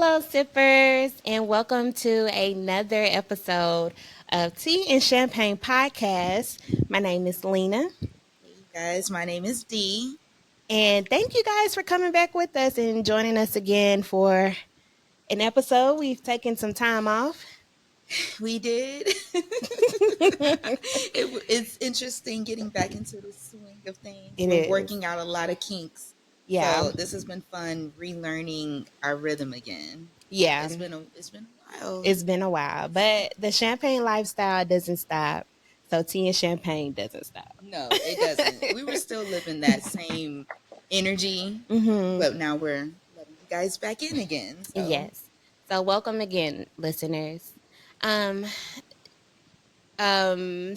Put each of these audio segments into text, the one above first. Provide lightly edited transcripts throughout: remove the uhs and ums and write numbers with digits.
Hello, sippers, and welcome to another episode of Tea and Champagne Podcast. My name is Lena, Hey guys, my name is Dee. and thank you guys for coming back with us and joining us again for an episode. We've taken some time off. We did. It's interesting getting back into the swing of things. It We're is. working out a lot of kinks. Yeah. So this has been fun relearning our rhythm again. Yeah. It's been a while. It's been a while, but the champagne lifestyle doesn't stop. So tea and champagne doesn't stop. No, it doesn't. We were still living that same energy, Mm-hmm. but now we're letting you guys back in again. So Yes. So welcome again, listeners. Um,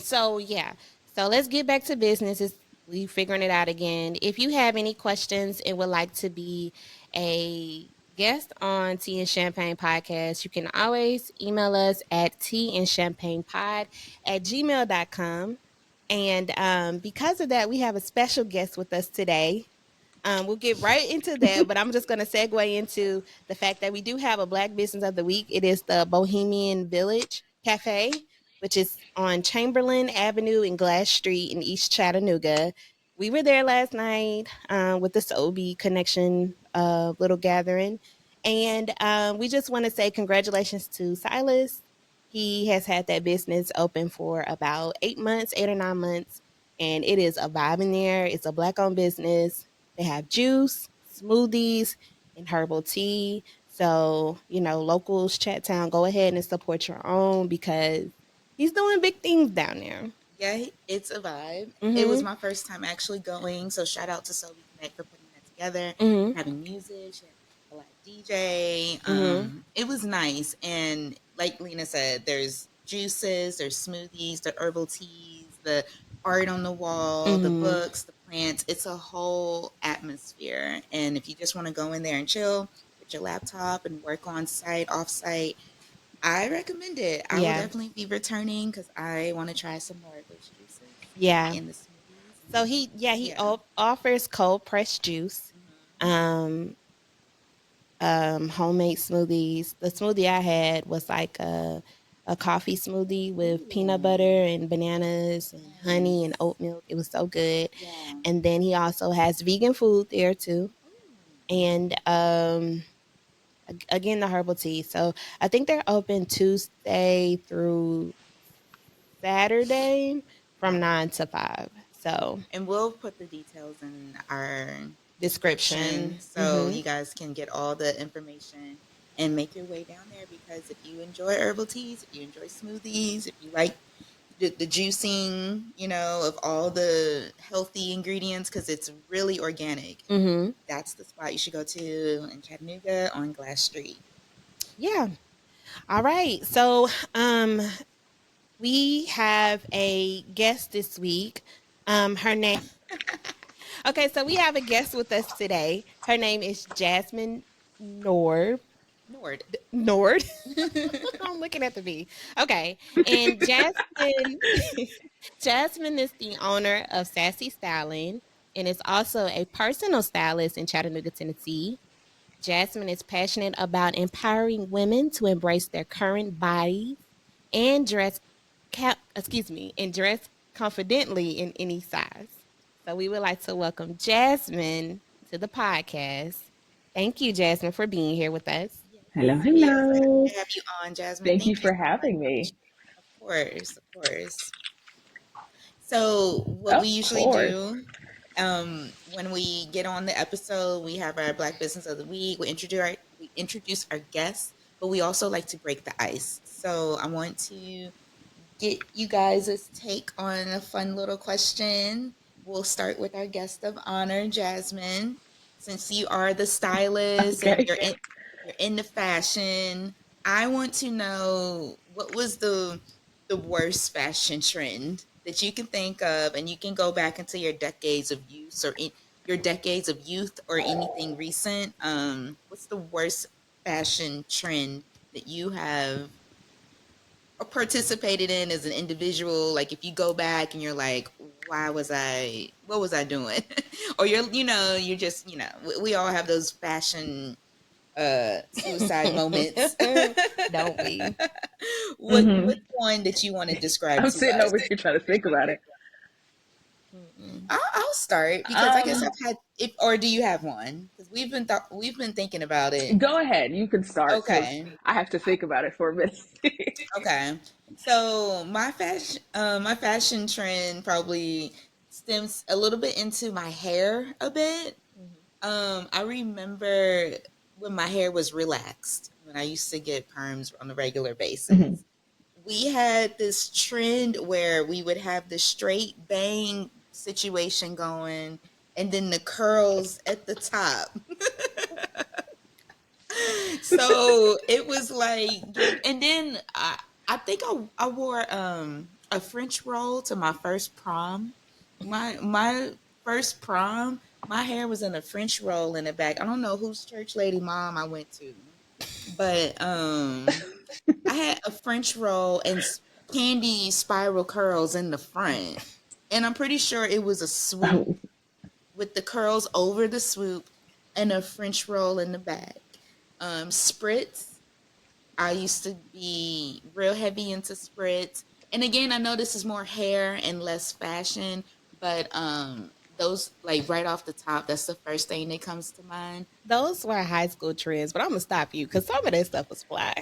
so yeah. So let's get back to business. We figuring it out again. If you have any questions and would like to be a guest on Tea and Champagne Podcast, you can always email us at teaandchampagnepod@gmail.com. And because of that, we have a special guest with us today. We'll get right into that, but I'm just going to segue into the fact that we do have a Black Business of the Week. It is the Bohemian Village Cafe, which is on Chamberlain Avenue and Glass Street in East Chattanooga. We were there last night with the SOB Connection little gathering. And we just want to say congratulations to Silas. He has had that business open for about 8 months, 8 or 9 months, and it is a vibe in there. It's a Black owned business. They have juice, smoothies, and herbal tea. So, locals, Chattown, go ahead and support your own because he's doing big things down there. yeah, it's a vibe. It was Mm-hmm. my first time actually going, so shout out to Sobe Connect for putting that together, Mm-hmm. having music, she had a live DJ. Mm-hmm. It was nice, and like Lena said, there's juices, there's smoothies, the herbal teas, the art on the wall, the Mm-hmm. books, the plants. It's a whole atmosphere, and if you just want to go in there and chill with your laptop and work on site, off site, I recommend it. I will Yeah. definitely be returning because I want to try some more of those juices Yeah. and the smoothies. So And he yeah. offers cold pressed juice, Hmm. um, homemade smoothies. The smoothie I had was like a coffee smoothie with peanut butter Ooh, and bananas and honey and nice. oat milk. It was so good. Yeah. And then he also has vegan food there too. Ooh. And again, the herbal tea. So I think they're open Tuesday through Saturday from Got it. 9 to 5. So And we'll put the details in our description. description so Mm-hmm. you guys can get all the information and make your way down there because if you enjoy herbal teas, if you enjoy smoothies, if you like the juicing, of all the healthy ingredients because it's really organic. Mm-hmm. That's the spot you should go to in Chattanooga on Glass Street. Yeah. All right. So we have a guest this week. Her name. Okay, so we have a guest with us today. Her name is Jasmine Nord. Nord. Nord. I'm looking at the V. Okay, and Jasmine. Jasmine is the owner of Sassy Styling and is also a personal stylist in Chattanooga, Tennessee. Jasmine is passionate about empowering women to embrace their current bodies and and dress confidently in any size. So we would like to welcome Jasmine to the podcast. Thank you, Jasmine, for being here with us. Hello, Yes, we are so happy hello. to have you on, Jasmine. Thank you Thank you for so having much. me. Of course, of course. So, what we Of usually course. do when we get on the episode, we have our Black Business of the Week. We introduce our guests, but we also like to break the ice. So, I want to get you guys' take on a fun little question. We'll start with our guest of honor, Jasmine. Since you are the stylist and Okay. you're into fashion, I want to know what was the worst fashion trend that you can think of, and you can go back into your decades of youth or your decades of youth or anything recent. What's the worst fashion trend that you have participated in as an individual? Like if you go back and you're like, what was I doing? Or you're just we all have those fashion suicide moments. Don't we? What's one that you want to describe I'm to sitting us? over here trying to think about it. I'll start because I guess Um, I've had if or do you have one? Because we've been thinking about it. Go ahead. You can start because Okay. I have to think about it for a minute. Okay. So my fashion trend probably stems a little bit into my hair a bit. I remember when my hair was relaxed, when I used to get perms on a regular Mhm. basis. We had this trend where we would have the straight bang situation going and then the curls at the top. So it was like give and then I think I wore a French roll to my first prom. My first prom, my hair was in a French roll in the back. I don't know whose church lady mom I went to, but I had a French roll and candy spiral curls in the front. And I'm pretty sure it was a swoop Oh, with the curls over the swoop and a French roll in the back. Spritz. I used to be real heavy into spritz. And again, I know this is more hair and less fashion, but those like right off the top, that's the first thing that comes to mind. Those were high school trends, but I'm gonna stop you because some of that stuff was fly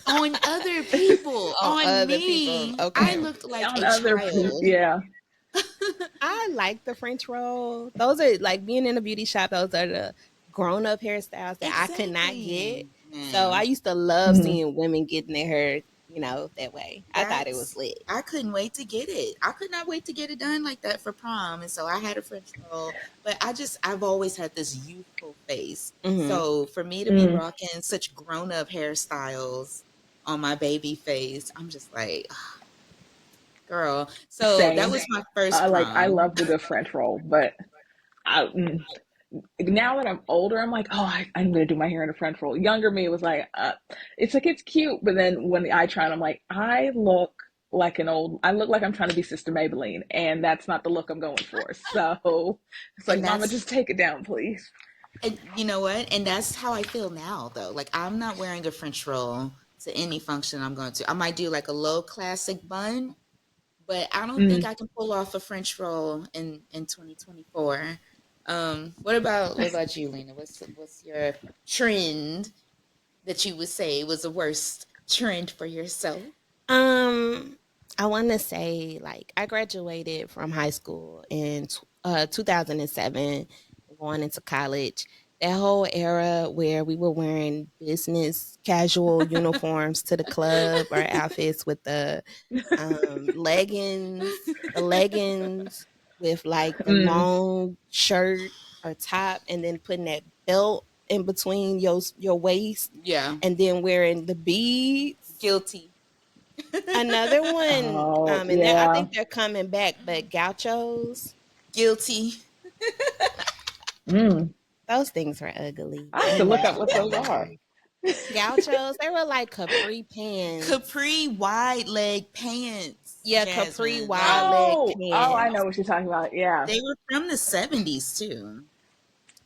On other people, on on other people. me, I Okay. looked like on a other people, child. yeah. I like the French roll. Those are like being in a beauty shop, those are the grown up hairstyles that I could not get. Exactly. So I Man, used to love Mhm. seeing women getting their hair, that way. I thought it was that's lit. I couldn't wait to get it. I could not wait to get it done like that for prom. And so I had a French roll, but I've always had this youthful face. Hmm. So for me to be Mm, rocking such grown up hairstyles on my baby face, I'm just like, girl. So that same. was my first I prom. love the good French roll, but I, now that I'm older, I'm like, oh, I'm gonna do my hair in a French roll. Younger me was like, it's cute, but then when the eye try on, I'm like, I look like I'm trying to be Sister Maybelline, and that's not the look I'm going for. So it's like, And Mama, that's just take it down, please. and you know what? And that's how I feel now though. Like I'm not wearing a French roll to any function I'm going to. I might do like a low classic bun, but I don't think Mm. I can pull off a French roll in 2024. What about you, Lena? What's your trend that you would say was the worst trend for yourself? Um, I want to say like I graduated from high school in 2007, going into college. That whole era where we were wearing business casual uniforms to the club, our outfits with the leggings with like the Mm. long shirt or top, and then putting that belt in between your waist, Yeah, and then wearing the beads. guilty, Another one, Oh and I yeah. think they're coming back, but gauchos, guilty. Mm. those things were ugly. I have Oh to look my up what those are. god, gauchos! They were like capri pants. Capri wide leg pants, Yeah, capri Jasmine. wide Like leg I know pants. what you're talking about. Yeah. they were from the 70s too.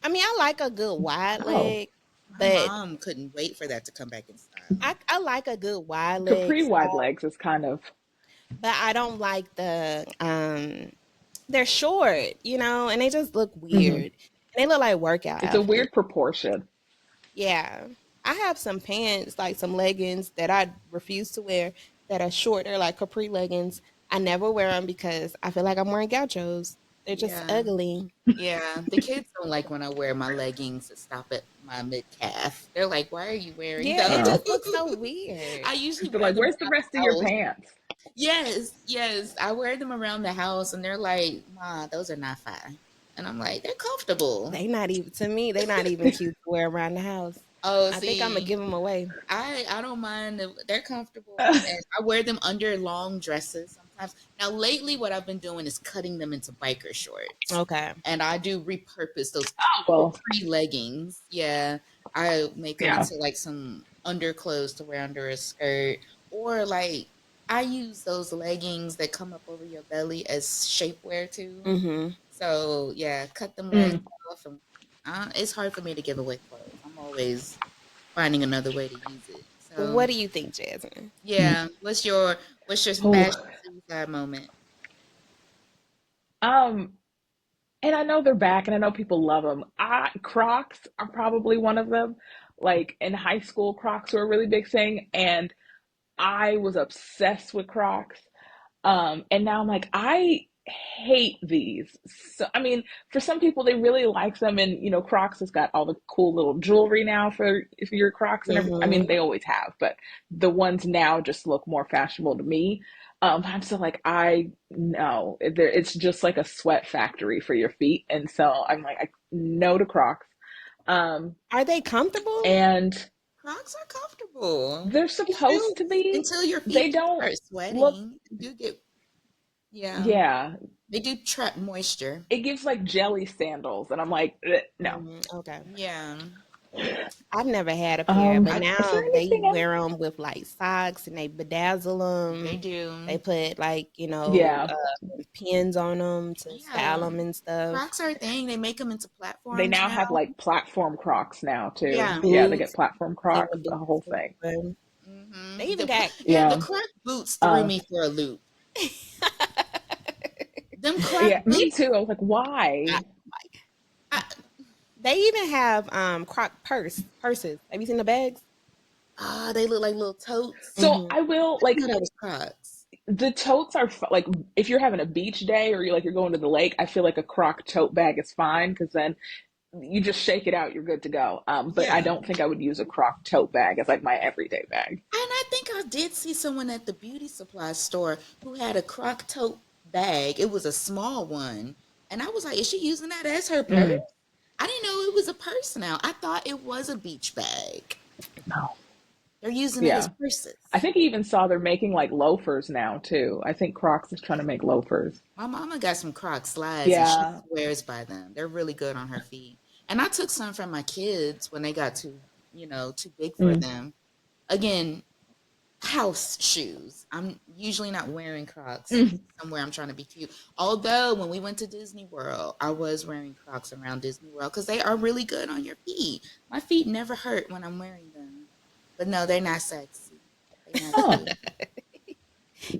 I mean, I like a good wide Oh, leg, My but mom couldn't wait for that to come back in style. I like a good wide leg capri wide style, legs is kind of. but I don't like they're short, and they just look Mhm. weird. And they look like workout It's a outfits. weird proportion. Yeah. I have some pants, like some leggings that I refuse to wear that are short. They're like capri leggings. I never wear them because I feel like I'm wearing gauchos. They're just Yeah. ugly. Yeah. The kids don't like when I wear my leggings that stop at my mid calf. They're like, why are you wearing Yeah, it those? Oh, just looks so weird. I usually they're wear like, them where's the around rest of the your house. pants? Yes, yes. I wear them around the house and they're like, Ma, those are not fine. And I'm like, they're comfortable. They not even to me. They not even cute to wear around the house. Oh, I think I'm gonna see, give them away. I don't mind. They're comfortable, and I wear them under long dresses sometimes. Now, lately, what I've been doing is cutting them into biker shorts, Okay. and I do repurpose those Well, pre leggings. Yeah, I make them yeah. into like some underclothes to wear under a skirt, or like I use those leggings that come up over your belly as shapewear too. Mm-hmm. So yeah, cut them legs Mm. off, and it's hard for me to give away clothes. I'm always finding another way to use it. So What do you think, Jasmine? yeah, what's your Oh, fashion suicide moment? um, and I know they're back, and I know people love them. Crocs are probably one of them. Like in high school, Crocs were a really big thing, and I was obsessed with Crocs. And now I'm like, I hate these. So, I mean, for some people, they really like them. And, Crocs has got all the cool little jewelry now for your Crocs and everything. I mean, Mm-hmm. they always have, but the ones now just look more fashionable to me. I'm still like, I know it's just like a sweat factory for your feet. And so I'm like, no to Crocs. Um, Are they comfortable? and Crocs are comfortable. they're They supposed do to be. until your They feet don't start look, sweating. They do get yeah. yeah, They do trap moisture. it gives like jelly sandals. And I'm like, no. Okay. Yeah. I've never had a pair, but I Is there now they anything else? wear them with like socks and they bedazzle they them. They do. put like, Yeah, pins on them to style Yeah. them and stuff. Crocs are a thing. They make them into they platforms now now. have like platform Crocs now too. Yeah. Yeah, they get Boots, platform same Crocs, with a whole boots. thing. They Mm-hmm. even got Yeah, the Yeah, Croc boots threw uh, me for a loop. Them Croc yeah, me boots, too. I was like, I- why? I, they even have croc purses. Have you seen the bags? they look like little totes. So Hmm. I will I didn't like know that was Crocs. the totes are like if you're having a beach day or you're going to the lake, I feel like a Croc tote bag is fine because then you just shake it out, you're good to go. But I Yeah. don't think I would use a Croc tote bag as like my everyday bag. And I think I did see someone at the beauty supply store who had a Croc tote bag. It was a small one. And I was like, is she using that as her purse? Mm, I didn't know it was a purse now. I thought it was a beach bag. no. They're using it as Yeah. I purses. think I even saw they're making like loafers now too. I think Crocs is trying to make loafers. My mama got some Croc slides and she Yeah. swears by them. They're really good on her feet. And I took some from my kids when they got too big for Mm. them. Again, house shoes. I'm usually not wearing Crocs Mm. somewhere I'm trying to be cute. Although when we went to Disney World, I was wearing Crocs around Disney World because they are really good on your feet. My feet never hurt when I'm wearing them. But no, they're not sexy. They're not Oh, cute.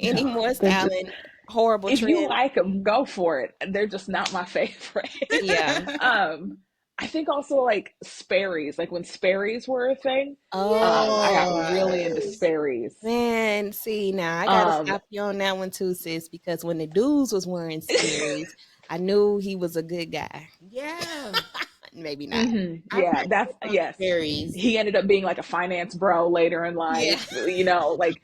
Any no. more They're just, styling horrible if you trends? like them, go for it. They're just not my favorite. Yeah. um, I think also like Sperry's, like when Sperry's were a thing. I got really into Oh. Yes. Sperry's. Man, see now I gotta Um, stop you on that one too, sis, because when the dudes was wearing Sperry's, I knew he was a good guy. Yeah. Maybe not. I yeah, read that's on yes. Sperry's. He ended up being like a finance bro later in Yeah. life, like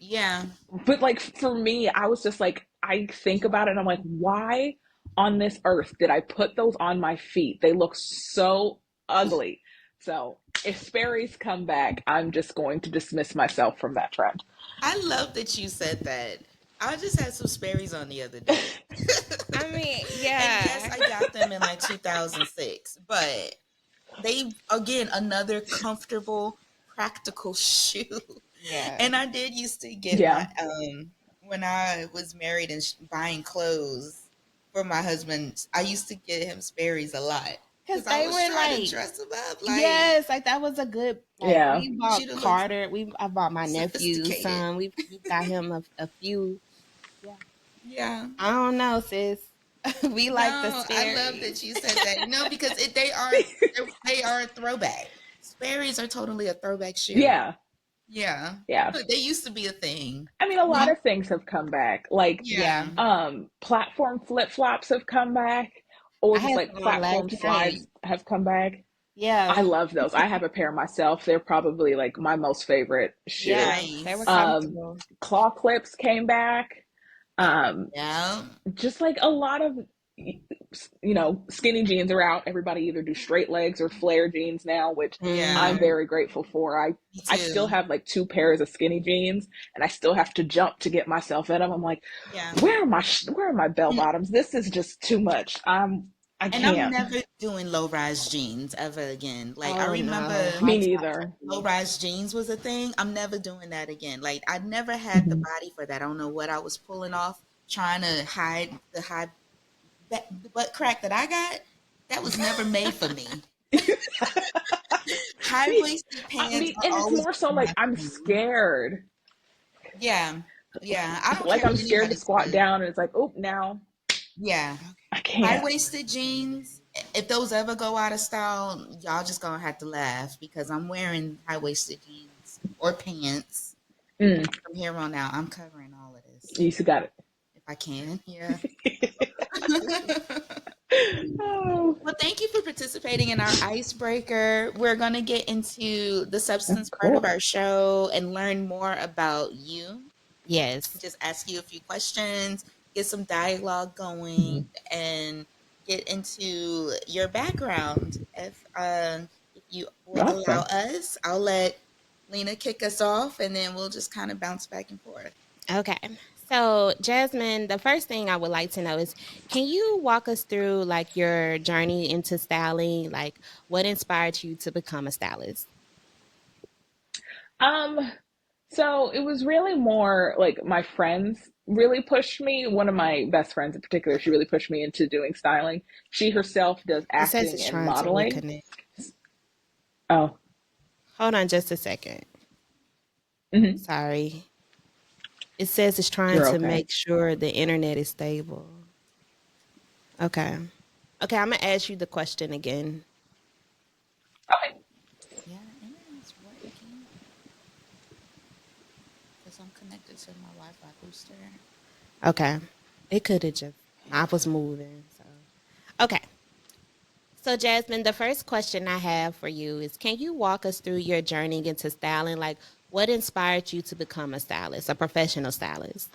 Yeah. but like for me, I was just like, I think about it and I'm like, why on this earth did I put those on my feet? They look so ugly. So if Sperry's come back, I'm just going to dismiss myself from that trend. I love that you said that. I just had some Sperry's on the other day. I mean, And yes, yeah. I got them in like 2006, but they again another comfortable, practical shoe. Yeah. And I did used to get my Yeah. when I was married and buying clothes for my husband. I used to get him Sperry's a lot Cause because I they was were trying to like, dress him up. Like yes, like that was a good like Yeah. we want you bought to look Carter, I bought my nephew sophisticated. some. We got him a few. Yeah. Yeah. I don't know, sis. We like the No, I love Sperry's. that you said that. No, because they are a throwback. Sperry's are totally a throwback shoe. Yeah. Yeah, Yeah. but they used to be a thing. I mean, a lot We of things have come back. Like yeah. Yeah, platform flip-flops have come back I or just had like some on platform last night. slides have come back. Yeah. I love those. I have a pair myself. They're probably like my most favorite shoe. Yeah. They were nice. Um, comfortable. Claw clips came back. Um, Yeah, just like a lot of, skinny jeans are out. Everybody either do straight legs or flare jeans now, which I'm yeah, Hmm. very grateful for. me I still too. have like two pairs of skinny jeans, and I still have to jump to get myself in them. I'm like, Yeah, where are my bell bottoms? This is just too much. I and I'm can't. never doing low rise jeans ever again. Like I Oh remember no. Me High tops are neither. low cool. rise jeans was a thing. I'm never doing that again. Like I never had the Mhm. body for that. I don't know what I was pulling off, trying to hide the high the butt crack that I got. That was never made for me. high See, waisted I pants mean, are and it's always more so like my I'm thing. scared. Yeah, yeah. I don't care Like what I'm scared to anybody squat says. down, and it's like, oh, now Yeah, I high can't. waisted jeans. If those ever go out of style, y'all just gonna have to laugh because I'm wearing high waisted jeans or pants Mm, from here on out. I'm covering all of this you still got if I can. Yeah. it. Oh, Well, thank you for participating in our icebreaker. We're going to get into the substance of part of our course. show and learn more about you. Yes. Just ask you a few questions, get some dialogue going, Mhm. and get into your background. If you will allow Awesome. us, I'll let Lena kick us off, and then we'll just kind of bounce back and forth. Okay. So, Jasmine, the first thing I would like to know is, can you walk us through like your journey into styling? Like, what inspired you to become a stylist? Um, so it was really more like my friends really pushed me. One of my best friends in particular, she really pushed me into doing styling. She herself does It says acting it's and trying to modeling. reconnect. Oh, Hold on just a second. hmm, Sorry. It says it's trying you're to okay. make sure the internet is stable. Okay. Okay, I'm going to ask you the question again. Okay. Yeah, the internet's working because I'm connected to my Wi-Fi booster. Okay. It could have just, I was moving. So, okay. So, Jasmine, the first question I have for you is, can you walk us through your journey into styling? Like, what inspired you to become a stylist, a professional stylist?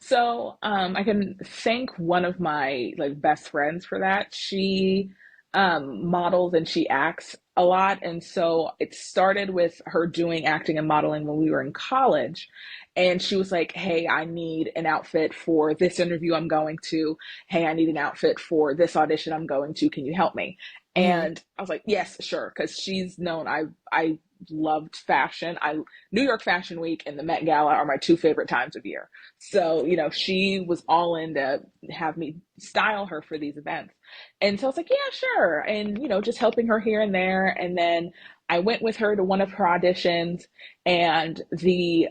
So I can thank one of my like best friends for that. She models and she acts a lot, and so it started with her doing acting and modeling when we were in college. And she was like, "Hey, I need an outfit for this interview I'm going to. Hey, I need an outfit for this audition I'm going to. Can you help me?" Mm-hmm. And I was like, "Yes, sure," because she's known I loved fashion. I New York Fashion Week and the Met Gala are my two favorite times of year. So, she was all in to have me style her for these events. And so I was like, yeah, sure. And, just helping her here and there. And then I went with her to one of her auditions, and the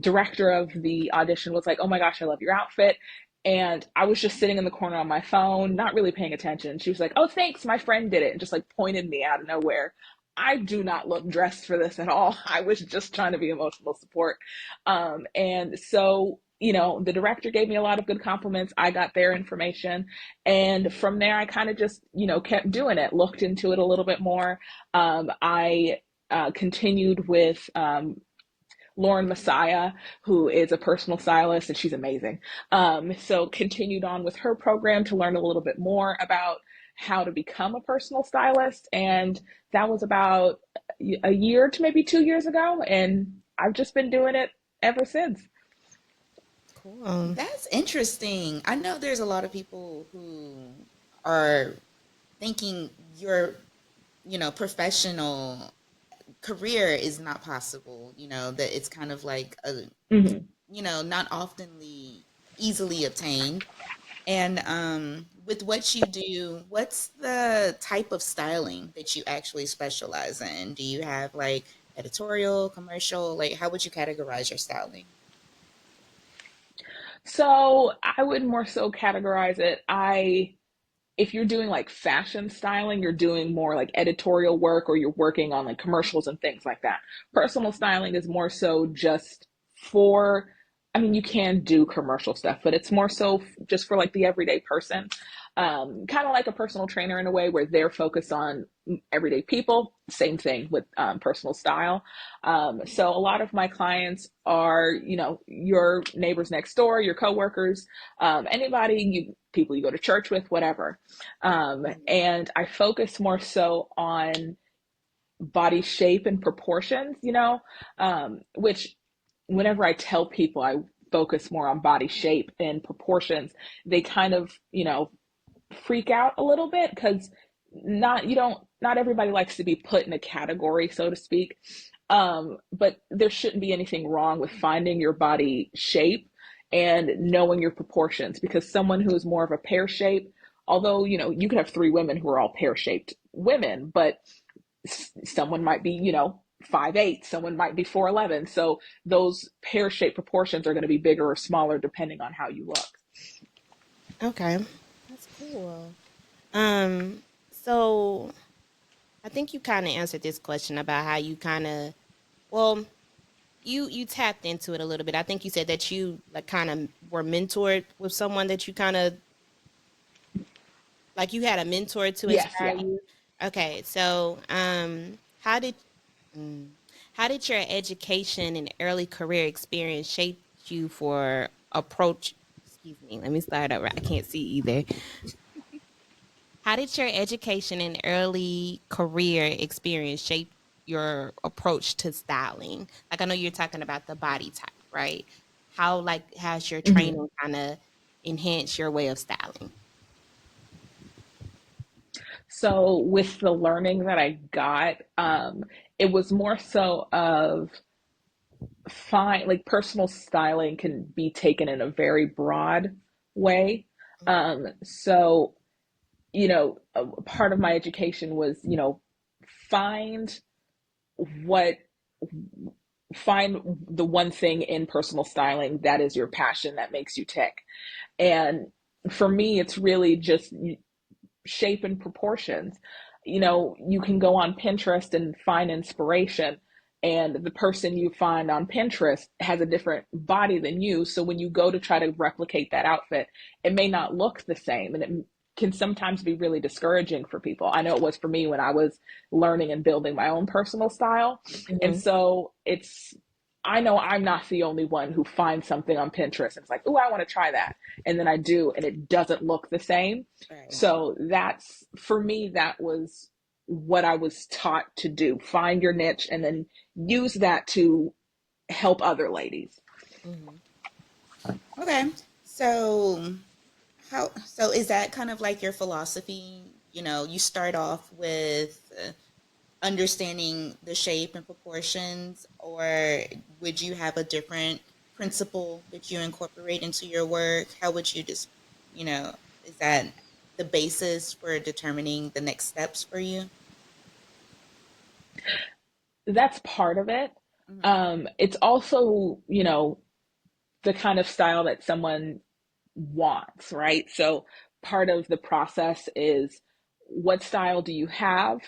director of the audition was like, oh my gosh, I love your outfit. And I was just sitting in the corner on my phone, not really paying attention. She was like, oh, thanks, my friend did it, and just like pointed me out of nowhere. I do not look dressed for this at all. I was just trying to be emotional support. And so, the director gave me a lot of good compliments. I got their information. And from there, I kind of just, kept doing it, looked into it a little bit more. I continued with Lauren Messiah, who is a personal stylist, and she's amazing. So continued on with her program to learn a little bit more about how to become a personal stylist. And that was about a year to maybe 2 years ago. And I've just been doing it ever since. Cool. That's interesting. I know there's a lot of people who are thinking your, professional career is not possible. That it's kind of like a, Mm-hmm. not oftenly easily obtained. And with what you do, what's the type of styling that you actually specialize in? Do you have like editorial, commercial? Like, how would you categorize your styling? So I would more so categorize it. If you're doing like fashion styling, you're doing more like editorial work, or you're working on like commercials and things like that. Personal styling is more so just for, I mean, you can do commercial stuff, but it's more so just for like the everyday person. Kind of like a personal trainer in a way, where they're focused on everyday people. Same thing with personal style. So a lot of my clients are, your neighbors next door, your coworkers, anybody, people you go to church with, whatever. And I focus more so on body shape and proportions, which whenever I tell people I focus more on body shape and proportions, they kind of, freak out a little bit, because not everybody likes to be put in a category, so to speak. But there shouldn't be anything wrong with finding your body shape and knowing your proportions, because someone who is more of a pear shape, although you could have three women who are all pear shaped women, but someone might be, 5'8", someone might be 4'11". So those pear shaped proportions are going to be bigger or smaller depending on how you look. Okay. That's cool. So I think you kind of answered this question about how you kind of, well, you tapped into it a little bit. I think you said that you like kind of were mentored with someone that you kind of like you had a mentor to Yes, inspire yeah. you. Okay, so mm, how did your education and early career experience shape you for approach? Excuse me, let me start over. I can't see either. How did your education and early career experience shape your approach to styling? Like I know you're talking about the body type, right? How like has your Mm-hmm. training kind of enhanced your way of styling? So with the learning that I got, it was more so of fine, like personal styling can be taken in a very broad way. So, a part of my education was, find what find the one thing in personal styling that is your passion that makes you tick. And for me, it's really just shape and proportions. You can go on Pinterest and find inspiration, and the person you find on Pinterest has a different body than you. So when you go to try to replicate that outfit, it may not look the same. And it can sometimes be really discouraging for people. I know it was for me when I was learning and building my own personal style. And Mm-hmm. so I know I'm not the only one who finds something on Pinterest and it's like, oh, I want to try that. And then I do, and it doesn't look the same. Right. So that's, for me, that was what I was taught to do. Find your niche and then use that to help other ladies. Mm-hmm. Okay. So so is that kind of like your philosophy? You know, you start off with understanding the shape and proportions, or would you have a different principle that you incorporate into your work? How would you just, is that the basis for determining the next steps for you? That's part of it. Hmm. It's also, the kind of style that someone wants, right? So part of the process is, what style do you have?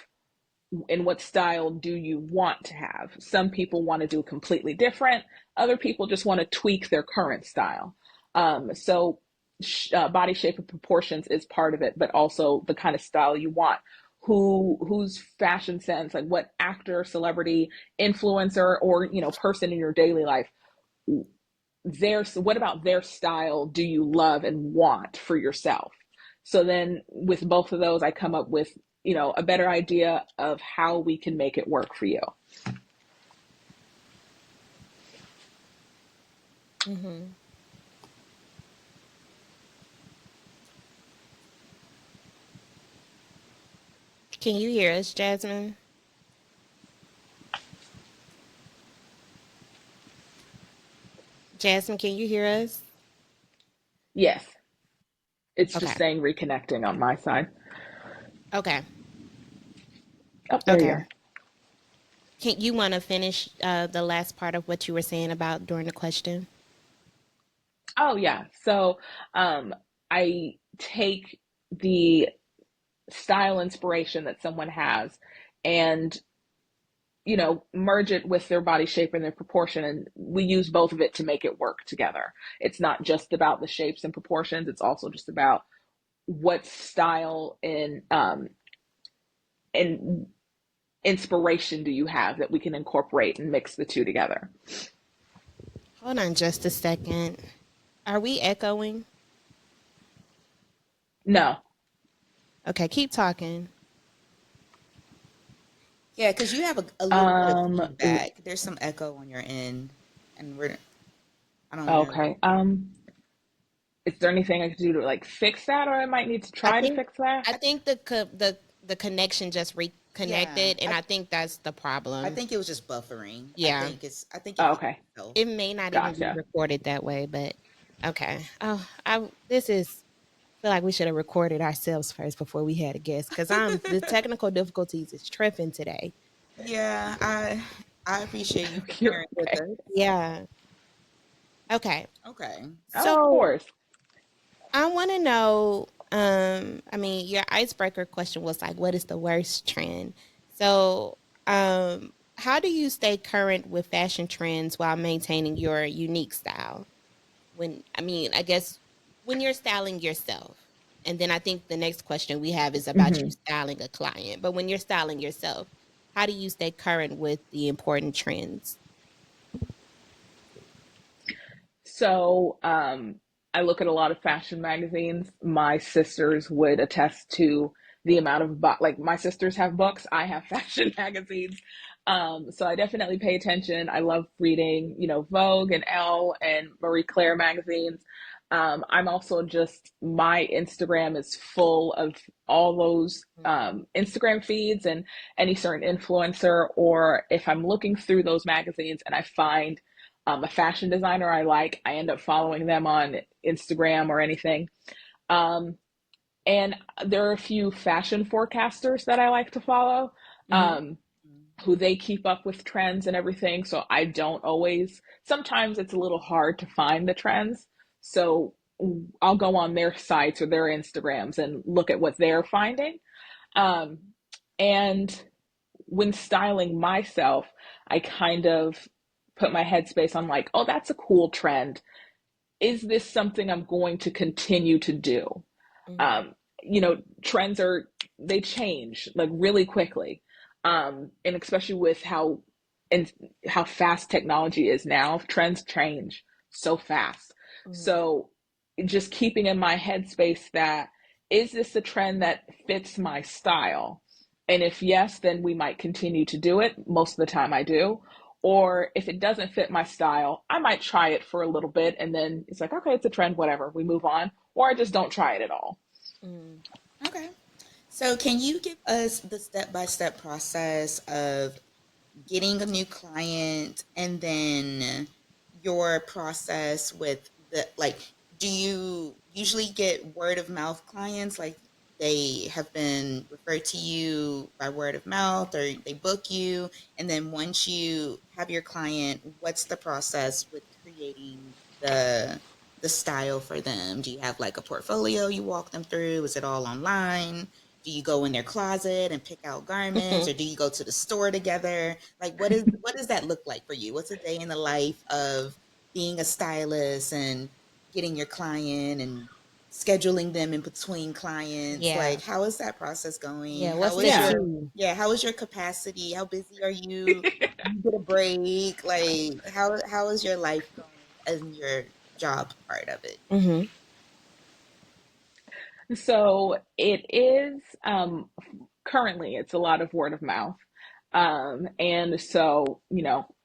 And what style do you want to have? Some people want to do completely different. Other people just want to tweak their current style. So body shape and proportions is part of it, but also the kind of style you want. Whose fashion sense, like what actor, celebrity, influencer, or person in your daily life, what about their style do you love and want for yourself? So then with both of those, I come up with, a better idea of how we can make it work for you. Mm-hmm. Can you hear us, Jasmine? Jasmine, can you hear us? Yes, it's Okay. just saying reconnecting on my side. Okay. Oh, there you Okay. are. Can you want to finish the last part of what you were saying about during the question? Oh yeah. So I take the style inspiration that someone has and merge it with their body shape and their proportion, and we use both of it to make it work together. It's not just about the shapes and proportions, it's also just about what style and inspiration do you have that we can incorporate and mix the two together. Hold on just a second. Are we echoing? No. Okay, keep talking. Yeah, because you have a little bit of um feedback. There's some echo on your end, and I don't know. okay. Is there anything I could do to like fix that, or I might need to I try to think fix that? I think the connection just Yeah, reconnected, and I think that's the I problem. think it was just buffering. Yeah, I think it Oh, fixed okay. itself. it may not even be Gotcha. recorded that way, but okay. Oh, I this is. feel like we should have recorded ourselves first before we had a guest because I'm the technical difficulties is tripping today. Yeah, I appreciate you for You're sharing with okay. us. Yeah. Okay. Okay. Oh, of So course. I want to know. I mean, your icebreaker question was like, "What is the worst trend?" So, how do you stay current with fashion trends while maintaining your unique style? When I mean, I guess when you're styling yourself, and then I think the next question we have is about you Hmm. styling a client. But when you're styling yourself, how do you stay current with the important trends? So, I look at a lot of fashion magazines. My sisters would attest to the amount of like my sisters have books, I have fashion magazines. So I definitely pay attention. I love reading, Vogue and Elle and Marie Claire magazines. I'm also just my Instagram is full of all those Instagram feeds and any certain influencer, or if I'm looking through those magazines and I find a fashion designer I like, I end up following them on Instagram or anything. Um, and there are a few fashion forecasters that I like to follow, Mm-hmm. who they keep up with trends and everything. So I don't always, sometimes it's a little hard to find the trends. So I'll go on their sites or their Instagrams and look at what they're finding. Um, and when styling myself, I kind of put my headspace on like, oh, that's a cool trend. Is this something I'm going to continue to do? Mm-hmm. um, Trends they change like really quickly, and especially with and how fast technology is now, trends change so fast. Mm-hmm. So just keeping in my headspace that, is this a trend that fits my style? And if yes, then we might continue to do it. Most of the time I do. Or if it doesn't fit my style, I might try it for a little bit and then it's like, okay, it's a trend, whatever, we move on. Or I just don't try it at all. Mm-hmm. Okay. So, can you give us the step-by-step process of getting a new client and then your process with the like, do you usually get word of mouth clients, like they have been referred to you by word of mouth or they book you, and then once you have your client, what's the process with creating the style for them? Do you have like a portfolio you walk them through? Is it all online? Do you go in their closet and pick out garments, or do you go to the store together? Like, what does that look like for you? What's a day in the life of being a stylist and getting your client and scheduling them in between clients? Yeah. Like, how is that process going? Yeah. What's How the is Yeah. your tea? yeah, how is your capacity? How busy are you? Do you get a break? Like, how is your life going and your job part of it? Mm-hmm. So it is, currently it's a lot of word of mouth. And so,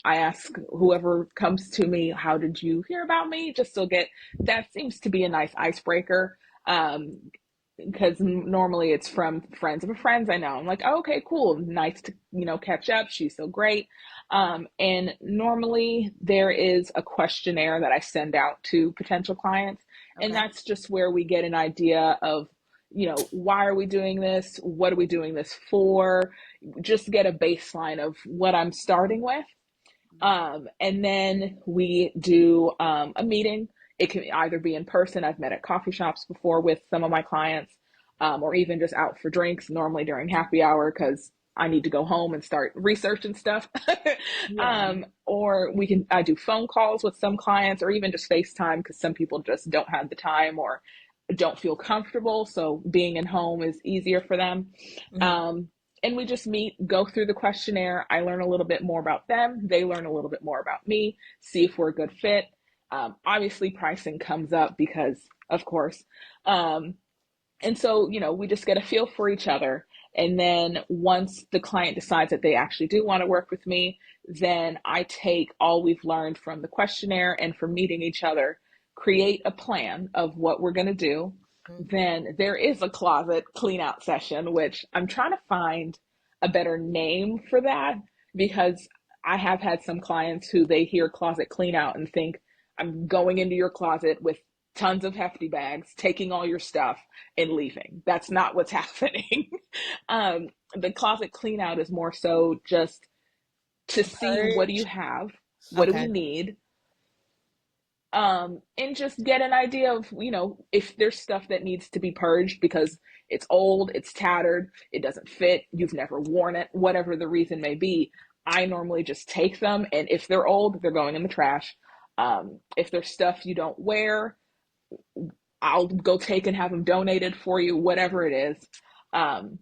I ask whoever comes to me, how did you hear about me? Just to get, that seems to be a nice icebreaker. Um, because normally it's from friends of a friends I know. I'm like, oh, okay, cool, nice to catch up. She's so great. And normally there is a questionnaire that I send out to potential clients, and Okay. that's just where we get an idea of, why are we doing this? What are we doing this for? Just get a baseline of what I'm starting with. And then we do a meeting. It can either be in person. I've met at coffee shops before with some of my clients, or even just out for drinks, normally during happy hour because I need to go home and start researching stuff. Yeah. Or I do phone calls with some clients, or even just FaceTime because some people just don't have the time or don't feel comfortable. So being in home is easier for them. Mm-hmm. Um, and we just meet, go through the questionnaire. I learn a little bit more about them. They learn a little bit more about me, see if we're a good fit. Obviously, pricing comes up because, of course. Um, and so, we just get a feel for each other. And then once the client decides that they actually do want to work with me, then I take all we've learned from the questionnaire and from meeting each other, create a plan of what we're going to do. Then there is a closet clean out session, which I'm trying to find a better name for that, because I have had some clients who they hear closet clean out and think I'm going into your closet with tons of hefty bags, taking all your stuff and leaving. That's not what's happening. The closet clean out is more so just to see what do you Purge. have, what do we Okay. need, and just get an idea of, if there's stuff that needs to be purged because it's old, it's tattered, it doesn't fit, you've never worn it, whatever the reason may be. I normally just take them, and if they're old, they're going in the trash. If there's stuff you don't wear, I'll go take and have them donated for you, whatever it is. Um,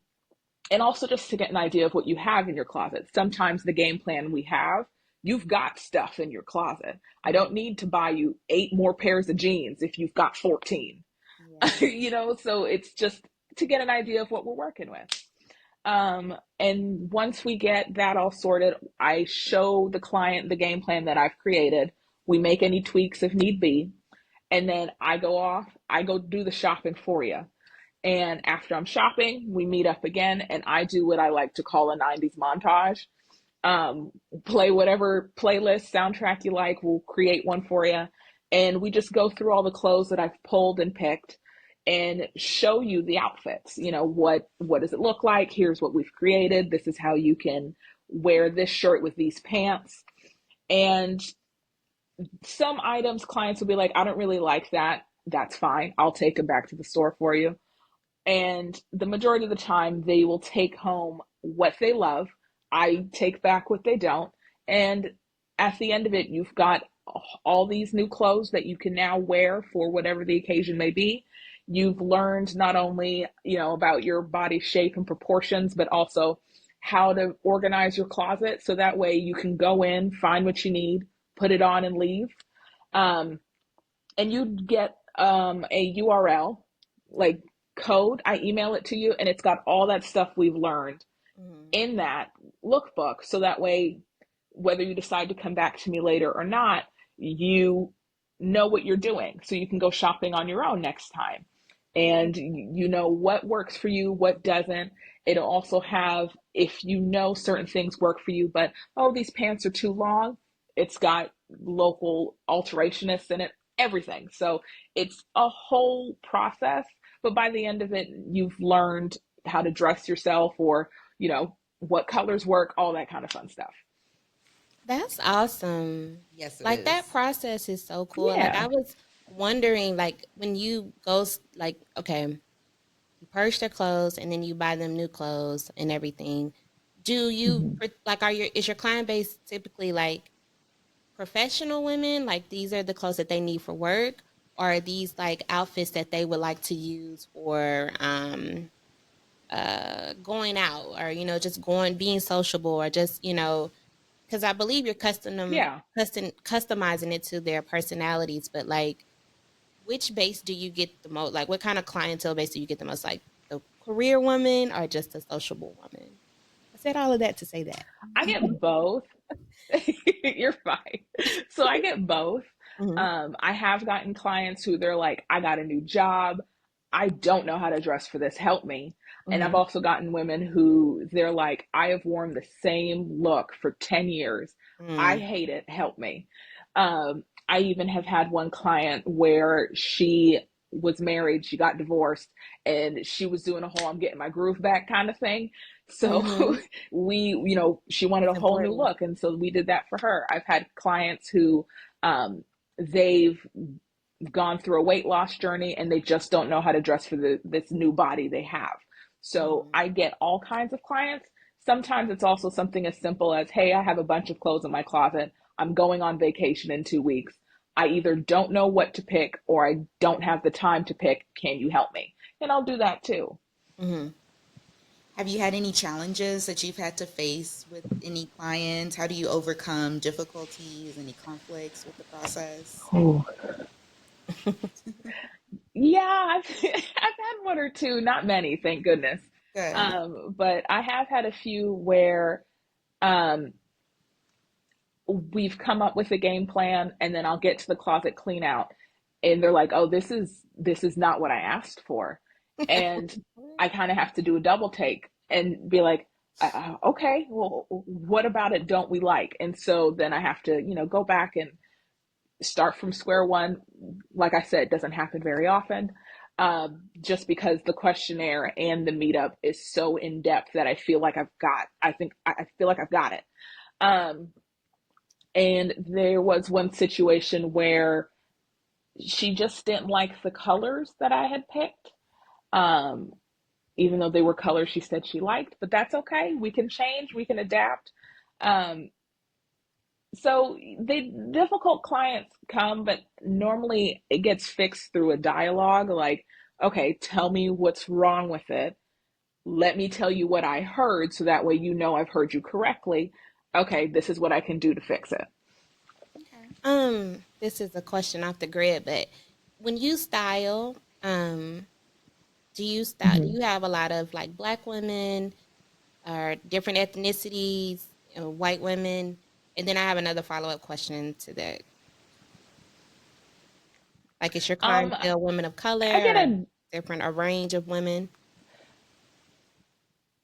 and also just to get an idea of what you have in your closet. Sometimes the game plan we have, you've got stuff in your closet. I Mhm. don't need to buy you 8 more pairs of jeans if you've got 14. Yeah. So it's just to get an idea of what we're working with. And once we get that all sorted, I show the client the game plan that I've created. We make any tweaks if need be. And then I go do the shopping for you. And after I'm shopping, we meet up again, and I do what I like to call a 90s montage. Play whatever playlist, soundtrack you like. We'll create one for you. And we just go through all the clothes that I've pulled and picked and show you the outfits. What does it look like? Here's what we've created. This is how you can wear this shirt with these pants. And some items clients will be like, I don't really like that. That's fine. I'll take them back to the store for you. And the majority of the time, they will take home what they love. I take back what they don't. And at the end of it, you've got all these new clothes that you can now wear for whatever the occasion may be. You've learned not only, about your body shape and proportions, but also how to organize your closet so that way you can go in, find what you need, put it on, and leave. Um, and you get a URL, like code. I email it to you, and it's got all that stuff we've learned Mhm. in that lookbook. So that way, whether you decide to come back to me later or not, you know what you're doing. So you can go shopping on your own next time. And you know what works for you, what doesn't. It'll also have, if you know certain things work for you, but oh, these pants are too long, it's got local alterationists in it, everything. So it's a whole process. But by the end of it, you've learned how to dress yourself, or what colors work, all that kind of fun stuff. That's awesome. Yes, it Like that is. process is so cool. Like Yeah. I was wondering, like when you go, like okay, you purge their clothes and then you buy them new clothes and everything. Do you Mhm. like is your client base typically like professional women? Like these are the clothes that they need for work, or are these like outfits that they would like to use for going out, or just going being sociable, or just because I believe you're Yeah. customizing it to their personalities. But like, which base do you get the most? Like, what kind of clientele base do you get the most? Like the career woman or just the sociable woman? I said all of that to say that. I get both. You're fine. So I get both. Hmm. I have gotten clients who they're like, I got a new job. I don't know how to dress for this. Help me. And I've Hmm. also gotten women who they're like, I have worn the same look for 10 years. I Mm. hate it. Help me. I even have had one client where she was married, she got divorced, and she was doing a whole I'm getting my groove back kind of thing. So Hmm. she wanted a That's whole new important. look. And so we did that for her. I've had clients who, they've gone through a weight loss journey and they just don't know how to dress for this new body they have. So Hmm. I get all kinds of clients. Sometimes it's also something as simple as, hey, I have a bunch of clothes in my closet. I'm going on vacation in 2 weeks. I either don't know what to pick or I don't have the time to pick. Can you help me? And I'll do that too. Hmm. Have you had any challenges that you've had to face with any clients? How do you overcome difficulties, any conflicts with the process? Oh, yeah, I've had one or two, not many, thank goodness. Good. But I have had a few where um, we've come up with a game plan, and then I'll get to the closet clean out, and they're like, "Oh, this is not what I asked for," and I kind of have to do a double take and be like, "Okay, well, what about it don't we like?" And so then I have to, go back and start from square one. Like I said, doesn't happen very often. Just because the questionnaire and the meetup is so in depth that I feel like I've got it. Um, and there was one situation where she just didn't like the colors that I had picked. Um, Even though they were colors she said she liked, but that's okay. We can change, we can adapt. Um, so the difficult clients come, but normally it gets fixed through a dialogue like, okay, tell me what's wrong with it. Let me tell you what I heard so that way you know I've heard you correctly. Okay, this is what I can do to fix it. Okay. This is a question off the grid, but when you style, do Mm-hmm. you have a lot of like black women or different ethnicities, white women? And then I have another follow-up question to that. Like, is your Um, clientele women of I color get or a different a range of women?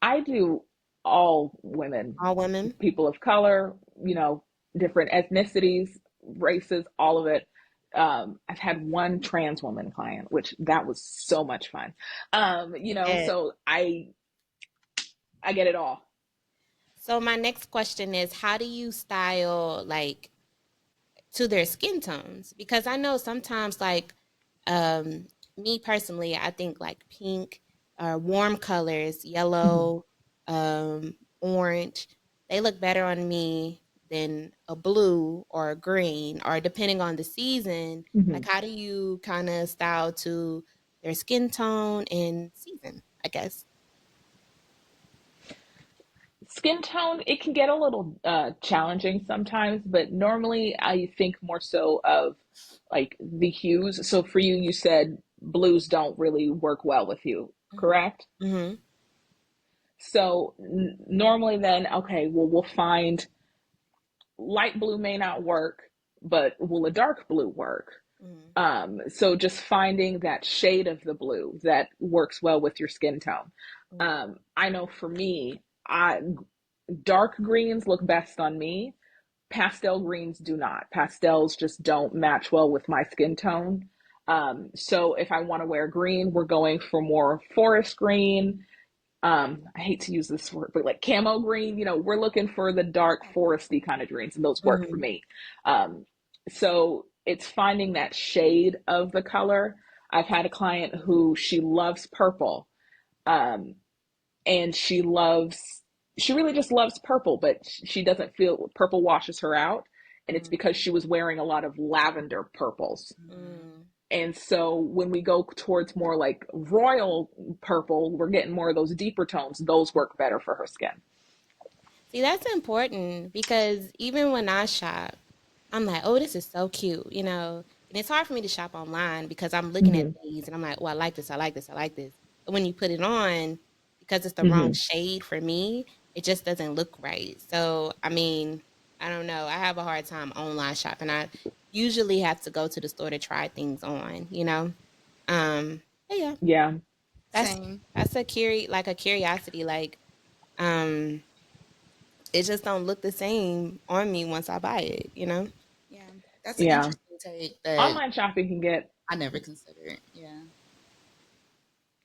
I do all women, All women? people of color, different ethnicities, races, all of it. I've had one trans woman client, which that was so much fun. Yeah. So I get it all. So my next question is, how do you style like to their skin tones? Because I know sometimes like um me personally, I think like pink or warm colors, Mm-hmm. yellow, orange, they look better on me than a blue or a green, or depending on the season. Mm-hmm. Like, how do you kind of style to their skin tone and season, I guess? Skin tone, it can get a little challenging sometimes, but normally I think more so of like the hues. So for you, you said blues don't really work well with you, Mm-hmm. correct? Mm-hmm. So normally then, okay, well, we'll find light blue may not work, but will a dark blue work? Mm-hmm. So just finding that shade of the blue that works well with your skin tone. I know for me, dark greens look best on me. Pastel greens do not. Pastels just don't match well with my skin tone. So if I want to wear green, we're going for more forest green. I hate to use this word, but like camo green, we're looking for the dark foresty kind of greens, and those work for Mm-hmm. me. Um, so it's finding that shade of the color. I've had a client who she loves purple, um, and she really just loves purple, but she doesn't feel purple washes her out, and it's because she was wearing a lot of lavender purples. Mm-hmm. And so when we go towards more like royal purple, we're getting more of those deeper tones. Those work better for her skin. See, that's important because even when I shop, I'm like, oh, this is so cute, you know. And it's hard for me to shop online because I'm looking at Mm-hmm. things and I'm like, oh, I like this, I like this, I like this. But when you put it on, because it's the wrong Mm-hmm. shade for me, it just doesn't look right. So, I mean, I don't know. I have a hard time online shopping. I usually have to go to the store to try things on, you know. But yeah, Yeah. that's Same. that's like a curiosity. Like, um, it just don't look the same on me once I buy it, you know? Yeah. That's an Yeah. interesting take that Online shopping can get, I never considered. Yeah.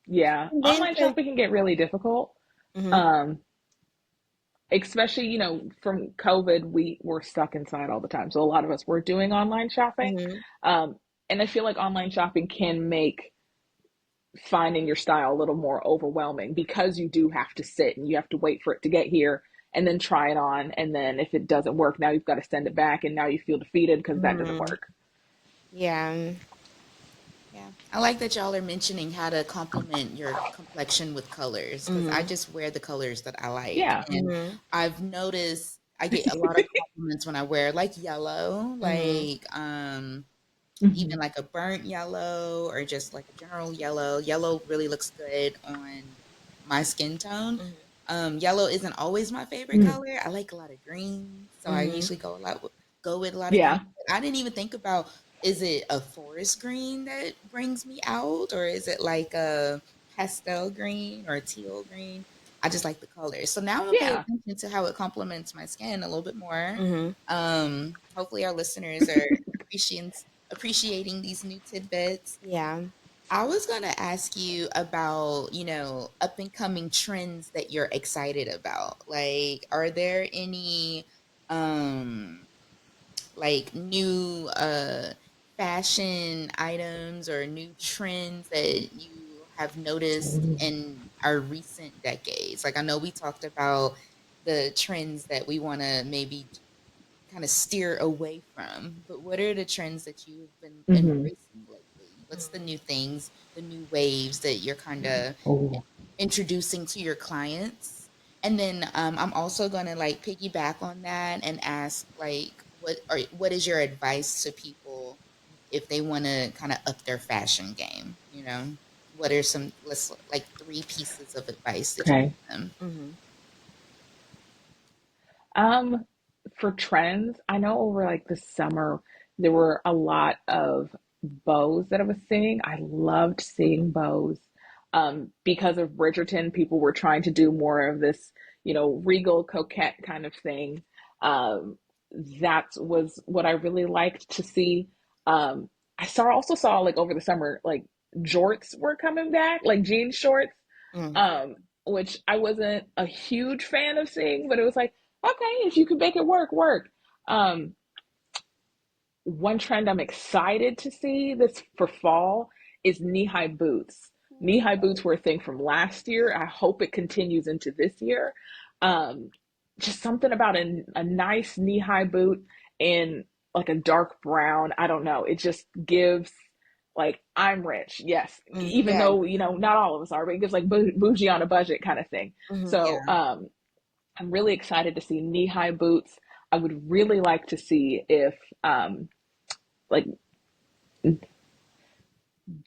yeah, And then online 'cause shopping can get really difficult. mhm, Um, Especially, from COVID, we were stuck inside all the time. So a lot of us were doing online shopping. mhm, Um, and I feel like online shopping can make finding your style a little more overwhelming because you do have to sit and you have to wait for it to get here and then try it on. And then if it doesn't work, now you've got to send it back and now you feel defeated because that didn't mhm. work. Yeah, Yeah. I like that y'all are mentioning how to complement your complexion with colors because I mhm, just wear the colors that I like. Yeah. And mhm, I've noticed I get a lot of compliments when I wear like yellow, mhm, like even Hmm. like a burnt yellow or just like a general yellow. Yellow really looks good on my skin tone. mhm, Yellow isn't always my favorite Mm. color. I like a lot of green, so I mhm, usually go with a lot of green. Yeah. But I didn't even think about, is it a forest green that brings me out, or is it like a pastel green or a teal green? I just like the colors. So now I'm gonna pay Yeah. attention to how it complements my skin a little bit more. mhm. Hopefully our listeners are. appreciating these new tidbits. Yeah. I was gonna ask you about, up and coming trends that you're excited about. Like, are there any um like new fashion items or new trends that you have noticed in our recent decades? Like, I know we talked about the trends that we want to maybe kind of steer away from, but what are the trends that you've been Hmm. embracing lately? What's the new things, the new waves that you're kind of Oh, introducing to your clients? And then I'm also going to like piggyback on that and ask like what is your advice to people if they want to kind of up their fashion game, what are some, let's like, three pieces of advice that you okay. give them? Mhm. Um, for trends, I know over like the summer there were a lot of bows that I was seeing. I loved seeing bows. Because of Bridgerton, people were trying to do more of this, regal coquette kind of thing. Um, that was what I really liked to see. Um, also saw like over the summer, like jorts were coming back, like jean shorts, Mhm. um, which I wasn't a huge fan of seeing, but it was like, okay, if you can make it work, work. Um, One trend I'm excited to see this for fall is knee-high boots. Knee-high boots were a thing from last year. I hope it continues into this year. Um, just something about a nice knee-high boot in like a dark brown. I don't know. It just gives like I'm rich. Yes, Mhm. even Yeah. though not all of us are, but it gives like bougie on a budget kind of thing. Mhm. So Yeah. I'm really excited to see knee-high boots. I would really like to see if like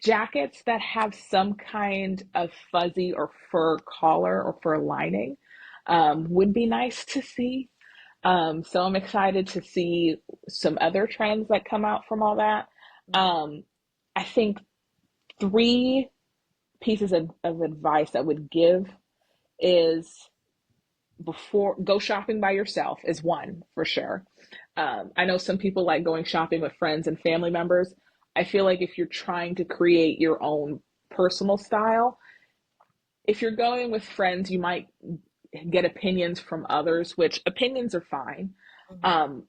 jackets that have some kind of fuzzy or fur collar or fur lining would be nice to see. So I'm excited to see some other trends that come out from all that. Mhm. Um, I think three pieces of advice I would give is before go shopping by yourself is one for sure. I know some people like going shopping with friends and family members. I feel like if you're trying to create your own personal style, if you're going with friends, you might get opinions from others, which opinions are fine, Mhm. um,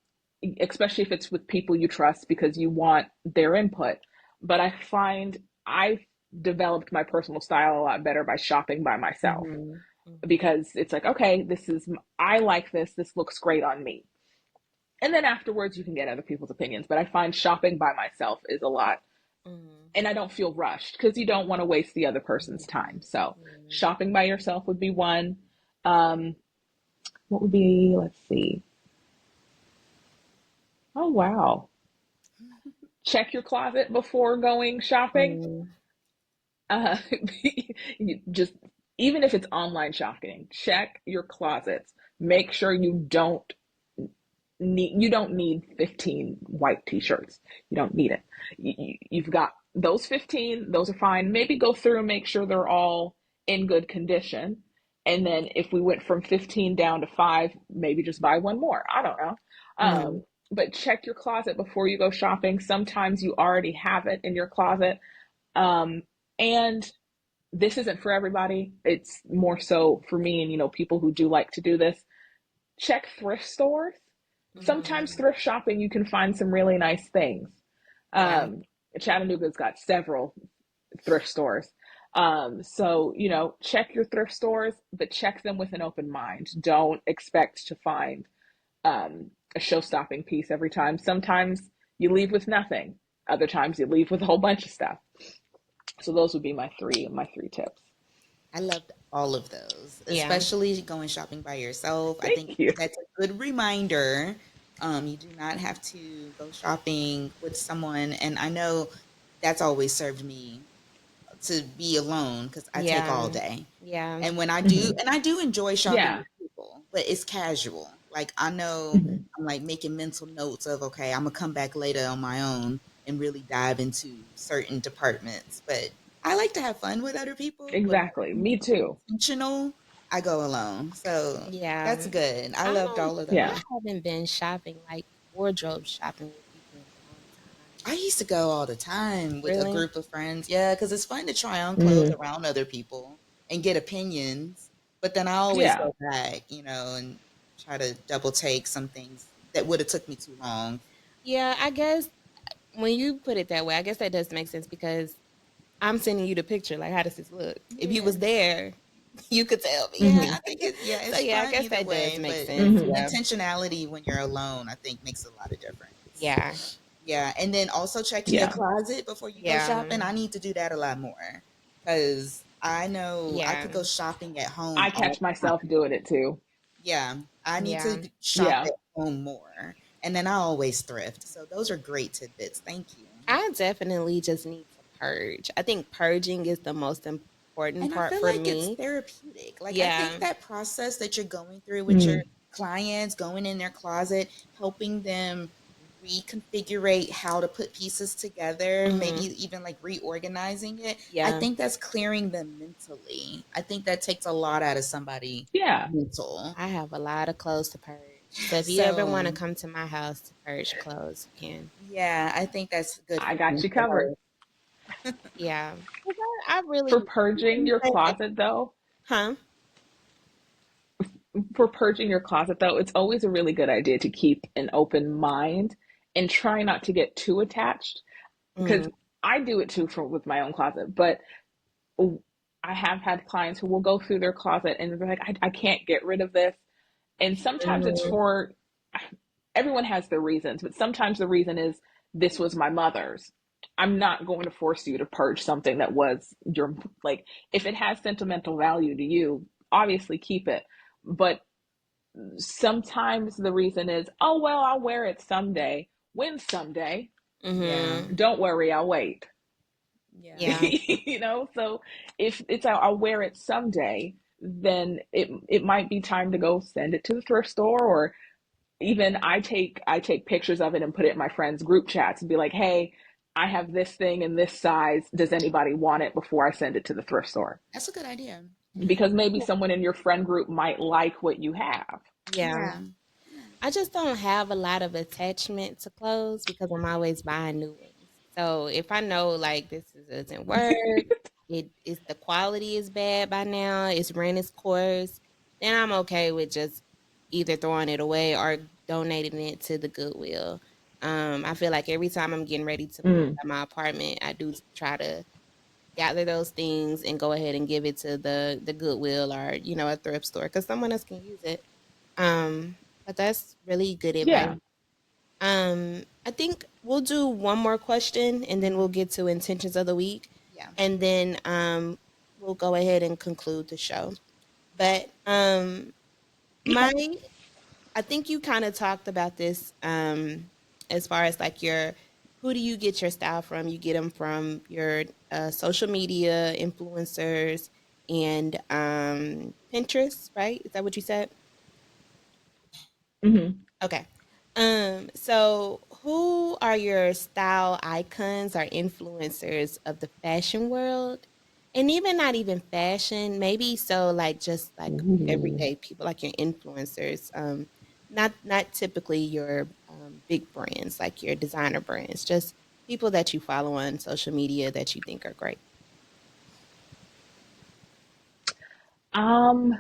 especially if it's with people you trust because you want their input. But I find I've developed my personal style a lot better by shopping by myself Mhm. Mhm. because it's like, okay, I like this. This looks great on me. And then afterwards, you can get other people's opinions. But I find shopping by myself is a lot, Mhm. and I don't feel rushed because you don't want to waste the other person's time. Mhm. So Mhm. shopping by yourself would be one. Um, what would be, let's see. Oh, wow. Check your closet before going shopping. Mhm. Uh, just even if it's online shopping, check your closets. Make sure you don't need 15 white t-shirts. You don't need it. You've got those 15, those are fine. Maybe go through and make sure they're all in good condition. And then if we went from 15 down to 5, maybe just buy one more. I don't know. Mhm. But check your closet before you go shopping. Sometimes you already have it in your closet. Um, and this isn't for everybody. It's more so for me and people who do like to do this. Check thrift stores. Sometimes Mhm. thrift shopping you can find some really nice things. Yeah. Um, Chattanooga's got several thrift stores. So check your thrift stores, but check them with an open mind. Don't expect to find a show-stopping piece every time. Sometimes you leave with nothing. Other times you leave with a whole bunch of stuff. So those would be my three tips. I loved all of those, Yeah. especially going shopping by yourself. I think Thank you. that's a good reminder. You do not have to go shopping with someone, and I know that's always served me to be alone because I take all Yeah. day. Yeah. And when I do, Mhm. and I do enjoy shopping Yeah. with people, but it's casual. Like, I know Mhm. I'm like making mental notes of, okay, I'm gonna come back later on my own and really dive into certain departments. But I like to have fun with other people, but Exactly. Me too. intentional, I go alone. So Yeah. that's good. I loved Um, all of I Yeah. those. haven't been shopping like wardrobe shopping with people in a long I used to go all the time with a Really? group of friends. Yeah, because it's fun to try on clothes Mm, around other people and get opinions. But then I always yeah. go back, and try to double take some things that would have took me too long. Yeah, I guess when you put it that way, I guess that does make sense because I'm sending you the picture. Like, how does this look? If you Yeah. was there, you could tell me. Yeah, Hmm. I think So it's yeah, I fun guess either that does way, make but sense. Hmm. Yeah. intentionality when you're alone, I think makes a lot of difference. Yeah. Yeah, and then also checking your Yeah. closet before you go Yeah. shopping. I need to do that a lot more because I know I Yeah. could go shopping at home I all catch the myself time. doing it too. Yeah, I need Yeah. to shop Yeah. at home more, and then I always thrift. So those are great tidbits. Thank you. I definitely just need to purge. I think purging is the most important And I part feel for like it's me. therapeutic. Like, I think Yeah. that process that you're going through with your Mm, clients, going in their closet, helping them reconfigure how to put pieces together, maybe Hmm. even like reorganizing it. I Yeah. think that's clearing them mentally. I think that takes a lot out of somebody yeah. mental. I have a lot of clothes to purge. So if you ever want to So, come to my house to purge clothes, you can. yeah, I think that's good I for got you mental covered. health. Yeah. 'Cause I really, For purging your closet, though, huh? for purging your closet, though, it's always a really good idea to keep an open mind and try not to get too attached. Because Mm, I do it too with my own closet, but I have had clients who will go through their closet and they're like, I can't get rid of this. And sometimes it's mm, for everyone has their reasons, but sometimes the reason is this was my mother's. I'm not going to force you to purge something that was your, like, if it has sentimental value to you, obviously keep it. But sometimes the reason is, oh, well, I'll wear it someday. When someday? Yeah. mm-hmm. Don't worry, I'll wait. Yeah. Yeah. So if it's I'll wear it someday, then it might be time to go send it to the thrift store, or even I take pictures of it and put it in my friends group chats and be like, hey, I have this thing in this size, does anybody want it, before I send it to the thrift store, That's a good idea. because maybe someone in your friend group might like what you have. Yeah. Yeah. Yeah. I just don't have a lot of attachment to clothes because I'm always buying new ones. So if I know like doesn't work, it is the quality is bad by now, it's ran its course, then I'm okay with just either throwing it away or donating it to the Goodwill. I feel like every time I'm getting ready to move Mm, out my apartment, I do try to gather those things and go ahead and give it to the Goodwill or a thrift store because someone else can use it. But that's really good advice. yeah. I think we'll do one more question and then we'll get to intentions of the week, Yeah. and then we'll go ahead and conclude the show. But my Okay. I think you kind of talked about this as far as like your who do you get your style from? You get them from your social media influencers and Pinterest, right? Is that what you said? Hmm. Okay. So who are your style icons or influencers of the fashion world? And even not even fashion, maybe so like just like Ooh. everyday people, like your influencers. Not typically your big brands, like your designer brands, just people that you follow on social media that you think are great. um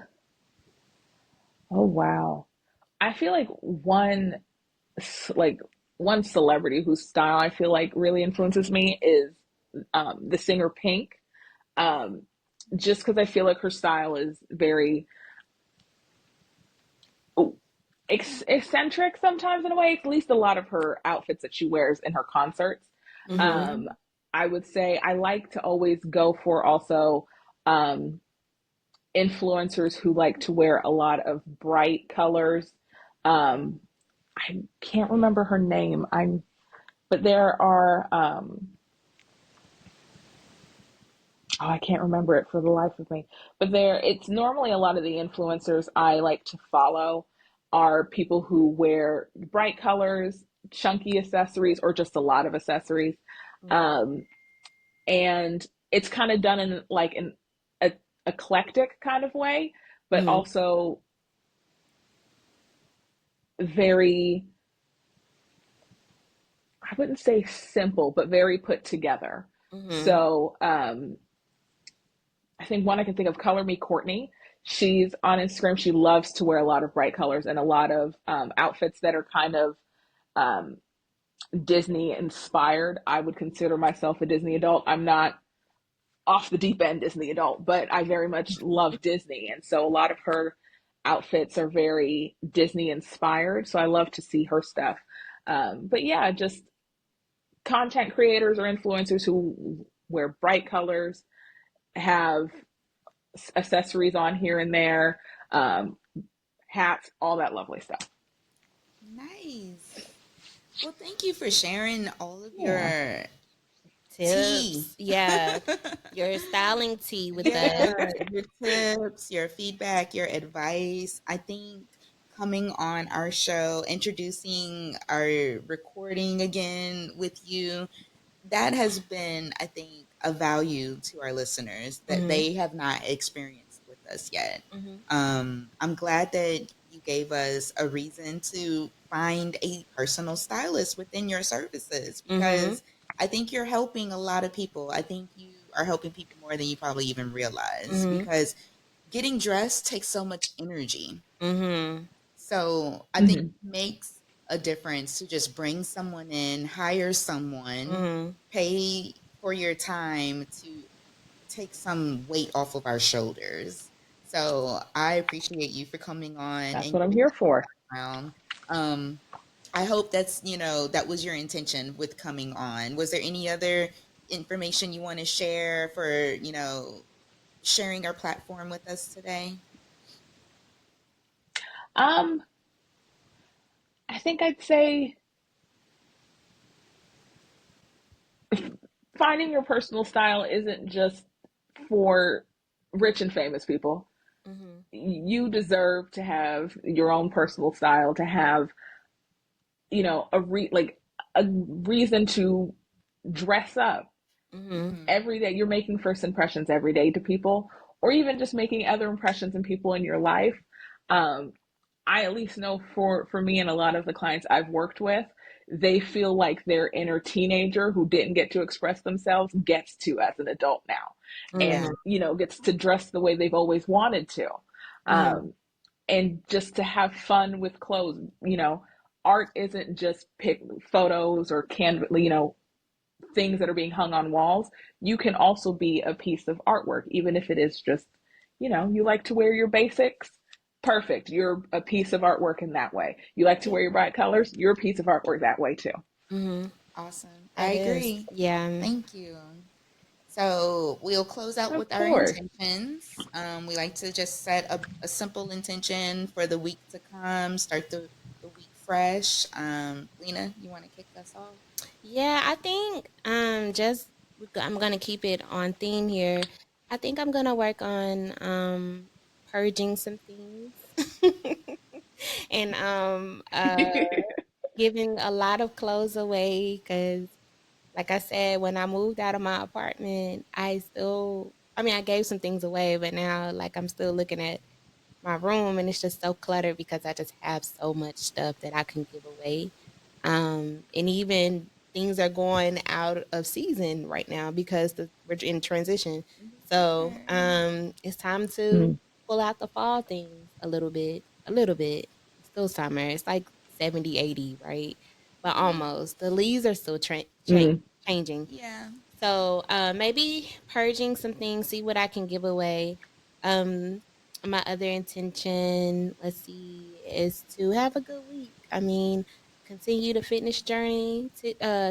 oh wow, I feel like like one celebrity whose style I feel like really influences me is the singer Pink. Um, just because I feel like her style is very oh, eccentric sometimes in a way. At least a lot of her outfits that she wears in her concerts. Mm-hmm. Um, I would say I like to always go for also um, influencers who like to wear a lot of bright colors. Um, I can't remember her name. But there are oh, I can't remember it for the life of me. But it's normally a lot of the influencers I like to follow are people who wear bright colors, chunky accessories, or just a lot of accessories. Um, and it's kind of done in like an a, eclectic kind of way, but Mm-hmm. also very, I wouldn't say simple, but very put together. Mhm. So I think one I can think of, Color Me Courtney. She's on Instagram. She loves to wear a lot of bright colors and a lot of outfits that are kind of um, Disney inspired. I would consider myself a Disney adult. I'm not off the deep end Disney adult, but I very much love Disney. And so a lot of her outfits are very Disney inspired. So I love to see her stuff. But yeah, just content creators or influencers who wear bright colors, have accessories on here and there, um, hats, all that lovely stuff. Nice. Well, thank you for sharing all of Yeah. your tea. Tips. Yeah. Your styling tea with us. Yeah, your tips, your feedback, your advice. I think coming on our show, introducing our recording again with you, that has been, I think, a value to our listeners that Mhm. they have not experienced with us yet. Mhm. I'm glad that you gave us a reason to find a personal stylist within your services Mhm. because I think you're helping a lot of people. I think you are helping people more than you probably even realize Mhm. because getting dressed takes so much energy. Mhm. So I think Mm-hmm. it makes a difference to just bring someone in, hire someone, Mhm. pay for your time to take some weight off of our shoulders. So I appreciate you for coming on That's and what I'm giving here us the for. background. Um, I hope that's, that was your intention with coming on. Was there any other information you want to share for, sharing our platform with us today? Um, I think I'd say finding your personal style isn't just for rich and famous people. Mhm. You deserve to have your own personal style, to have, a reason to dress up Mhm. every day. You're making first impressions every day to people, or even just making other impressions in people in your life. Um, I at least know for me and a lot of the clients I've worked with, they feel like their inner teenager who didn't get to express themselves gets to as an adult now, Yeah. and gets to dress the way they've always wanted to, Mhm. um, and just to have fun with clothes. Art isn't just pick photos or canvas, things that are being hung on walls. You can also be a piece of artwork, even if it is just, you like to wear your basics. Perfect. You're a piece of artwork in that way. You like to Yeah. wear your bright colors. You're a piece of artwork that way too. Mhm. Awesome. I That is. agree. Yeah. Thank you. So we'll close out Of with our course. intentions. We like to just set a simple intention for the week to come, start the week fresh. Lena, you want to kick us off? Yeah, I think just I'm gonna keep it on theme here. I think I'm gonna work on purging some things and giving a lot of clothes away because like I said, when I moved out of my apartment, I mean I gave some things away, but now like I'm still looking at my room and it's just so cluttered because I just have so much stuff that I can give away. And even things are going out of season right now because we're in transition. So Yeah. it's time to Mm, pull out the fall things a little bit, a little bit. It's still summer. It's like 70, 80, right? But Yeah. almost. The leaves are still mm, changing. Yeah. So maybe purging some things, see what I can give away. Um, my other intention, let's see, is to have a good week. I mean, continue the fitness journey.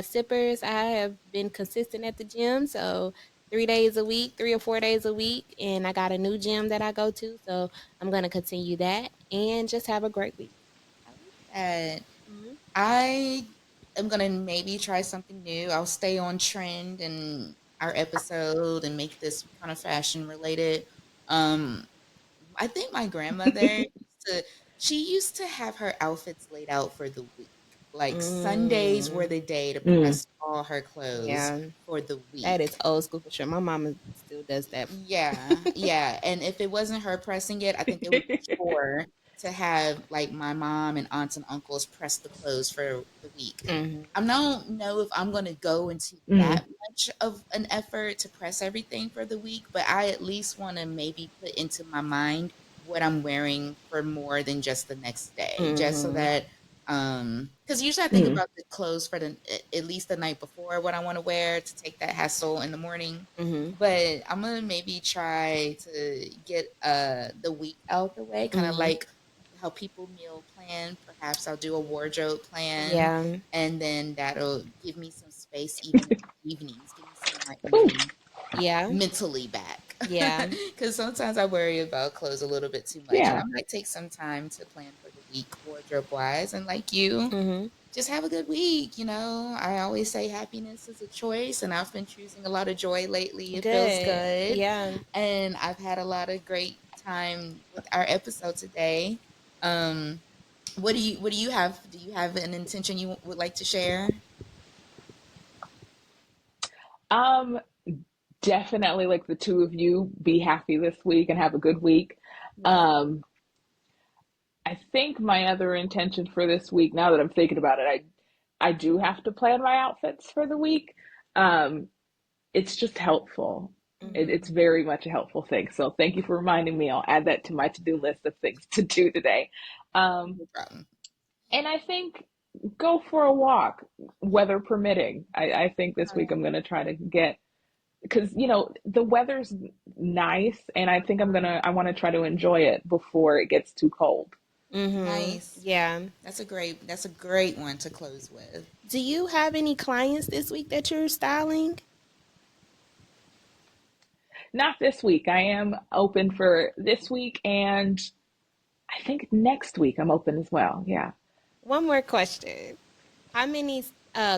Sippers, I have been consistent at the gym, so 3 days a week, 3 or 4 days a week, and I got a new gym that I go to, so I'm gonna continue that and just have a great week. I like that. Hmm. I am gonna maybe try something new. I'll stay on trend in our episode and make this kind of fashion related. Um, I think my grandmother used to have her outfits laid out for the week. Like Sundays were Mm, the day to mm. press all her clothes yeah, for the that is week. old school for sure. My mama still does that. Yeah, yeah. And if it wasn't her pressing it, I think it was a chore to have like my mom and aunts and uncles press the clothes for the week. Mhm. I don't know if I'm going to go into Mm, that much of an effort to press everything for the week, but I at least want to maybe put into my mind what I'm wearing for more than just the next day, just so Mhm. that because usually I think mm, about the clothes for the at least the night before what I want to wear to take that hassle in the morning. Mhm. But I'm gonna maybe try to get the week out the way, kind of Mhm. like how people meal plan. Perhaps I'll do a wardrobe plan, Yeah. and then that'll give me some space even in the evenings, give me some of my ooh, evening Yeah. mentally back. Yeah. Because sometimes I worry about clothes a little bit too much, and I yeah. might take some time to plan for the week wardrobe wise. And like you, Mhm. just have a good week. I always say happiness is a choice, and I've been choosing a lot of joy lately. It feels Good. good, Yeah. and I've had a lot of great time with our episode today. Um, what do you have? Do you have an intention you would like to share? Um, Definitely like the two of you be happy this week and have a good week. Yeah. Um, I think my other intention for this week, now that I'm thinking about it, I do have to plan my outfits for the week. Um, it's just helpful. It's Mhm. very much a helpful thing. So thank you for reminding me. I'll add that to my to-do list of things to do today. Um, No problem. and I think go for a walk, weather permitting. I think this week I'm going to try to get, because the weather's nice, and I think I want to try to enjoy it before it gets too cold. Mhm. Nice. Yeah. That's a great one to close with. Do you have any clients this week that you're styling? Not this week. I am open for this week, and I think next week I'm open as well. Yeah. One more question. How many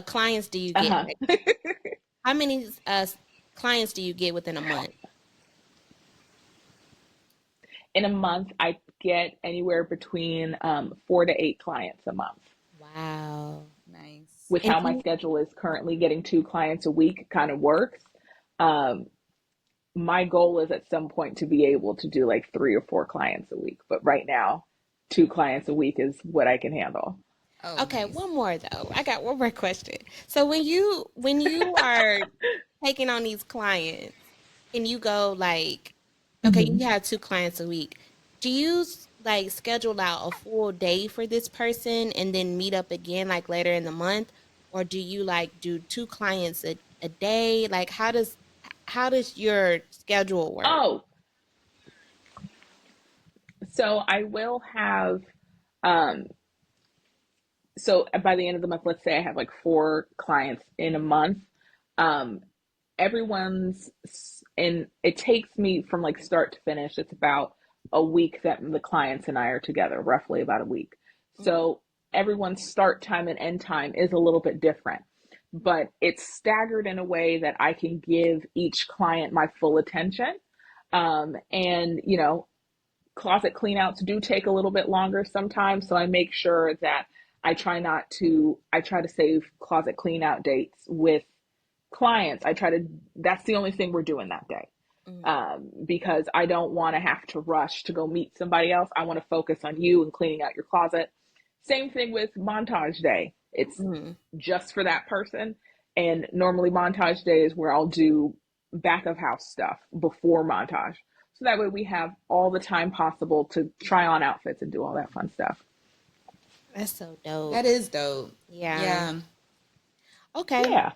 clients do you get? Uh-huh. Like, how many clients do you get within a month? In a month, I get anywhere between 4 to 8 clients a month. Wow. Nice. With And how do my you, schedule is currently, getting 2 clients a week kind of works. Um, my goal is at some point to be able to do like 3 or 4 clients a week, but right now, 2 clients a week is what I can handle. Oh, okay, nice. one more though. I got one more question. So when you are taking on these clients and you go like, okay, Mm-hmm. you have two clients a week. Do you like schedule out a full day for this person and then meet up again like later in the month, or do you like do two clients a day? Like how does your schedule work? Oh, so I will have, um, so by the end of the month, let's say I have like 4 clients in a month. Um, everyone's, and it takes me from like start to finish, it's about a week that the clients and I are together, roughly about a week. Mm, So everyone's start time and end time is a little bit different, but it's staggered in a way that I can give each client my full attention. And closet cleanouts do take a little bit longer sometimes, so I make sure that I try to save closet cleanout dates with clients. That's the only thing we're doing that day. mm, Because I don't want to have to rush to go meet somebody else. I want to focus on you and cleaning out your closet. Same thing with montage day. It's mm. just for that person. And normally montage day is where I'll do back of house stuff before montage. So that way we have all the time possible to try on outfits and do all that fun stuff. That's so dope. That is dope. Yeah. Yeah. Okay. Yeah.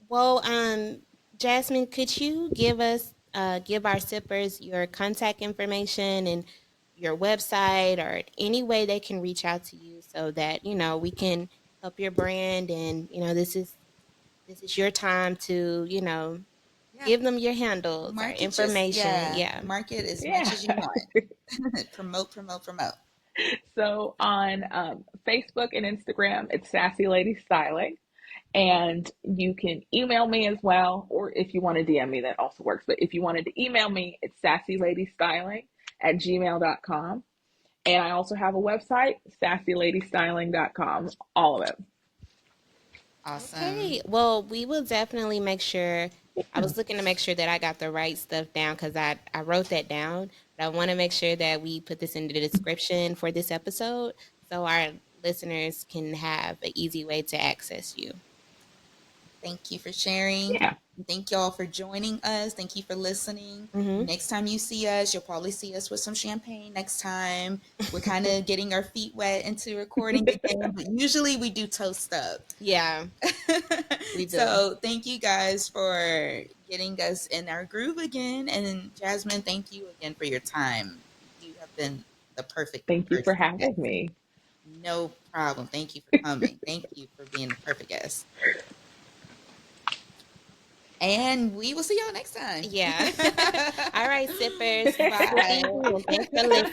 Well, Jasmine, could you give our sippers your contact information and your website or any way they can reach out to you so that, we can help your brand and, this is your time to, Yeah. give them your handles or Market just, information. yeah, Yeah. market as much Yeah. as you want. Promote, promote, promote. So on Facebook and Instagram, it's Sassy Lady Styling. And you can email me as well, or if you want to DM me, that also works. But if you wanted to email me, it's sassyladystyling@gmail.com. And I also have a website, sassyladystyling.com, all of it. Awesome. Okay. Well, we will definitely make sure. I Yeah. was looking to make sure that I got the right stuff down because I wrote that down, But I want to make sure that we put this in the description for this episode so our listeners can have an easy way to access you. Thank you for sharing. Yeah. Thank y'all for joining us. Thank you for listening. Mm-hmm. Next time you see us, you'll probably see us with some champagne next time. We're kind of getting our feet wet into recording again, but usually we do toast up. Yeah, we do. So thank you guys for getting us in our groove again. And Jasmine, thank you again for your time. You have been the perfect Thank you for person. having me. No problem. Thank you for coming. Thank you for being the perfect guest. And we will see y'all next time. Yeah. All right, sippers. Thank Bye. you. And thanks for listening.